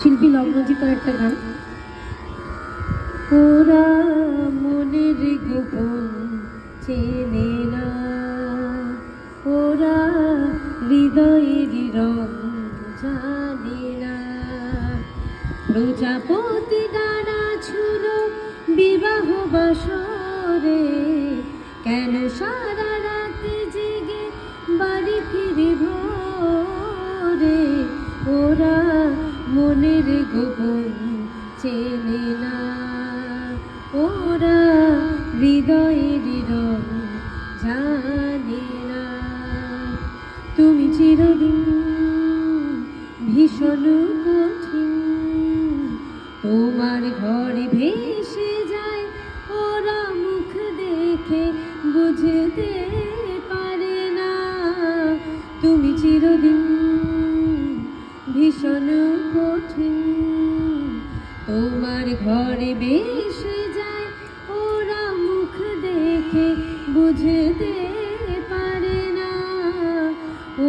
শিল্পী লগ্নজিতের একটা গান। ওরা মনের গোপন চেনে না, ওরা হৃদয়ের রং জানে না। প্রজাপতি ডানা ছুল বিবাহ বাসরে, কেন সারা রাত জেগে বাড়ি ফিরি ভোরে। ওরা মনের গোপন চেনে না, ওরা হৃদয়ের রং জানে না। তুমি চিরদিন ভীষণ কঠিন, তোমার ঘরে ভেসে যায় ওরা মুখ দেখে বুঝতে পারে না। তুমি চিরদিন ভীষণ কঠিন, তোমার ঘরে ভেসে যায় ওরা মুখ দেখে বুঝতে পারে না।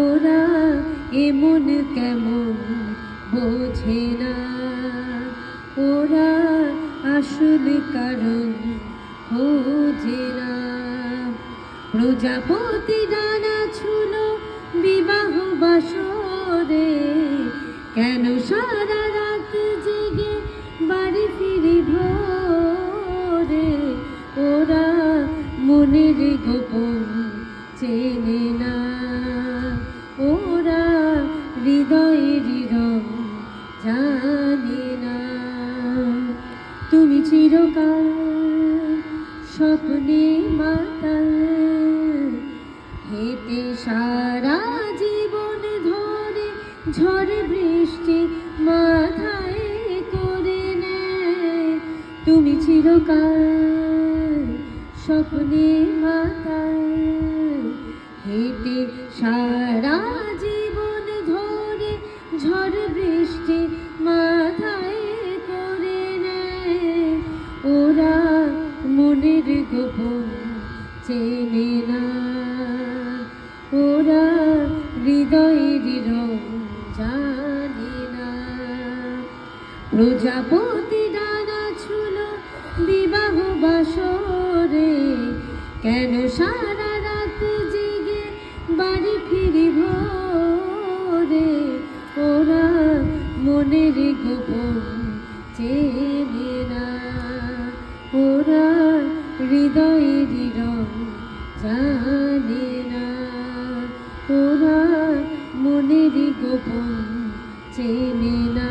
ওরা এমন কেমন বোঝে না, ওরা আসল কারণ খোঁজে না। প্রজাপতি ডানা ছুল বিবাহ বাসরে, কেন সারা রাত জেগে বাড়ি ফিরি ভোরে। ওরা মনের গোপন চেনে না, ওরা হৃদয়ের রং জানে না। তুমি চিরকাল স্বপ্নে মাতাল, হেঁটে সারা জীবন ধরে ঝড় বৃষ্টি মাথায় করে নেয়। তুমি চিরকাল স্বপ্নে মাতাল, হেঁটে সারা জীবন ধরে ঝড় বৃষ্টি মাথায় করে নেয়। ওরা মনের গোপন চেনে না, ওরা হৃদয়ের রং জানে না। প্রজাপতি ডানা ছুল বিবাহ বাসরে, কেন সারা রাত জেগে বাড়ি ফিরি ভোরে। ওরা মনের গোপন চেনে না, ওরা হৃদয়ের রং জানে না। ওরা মনের গোপন চেনে না।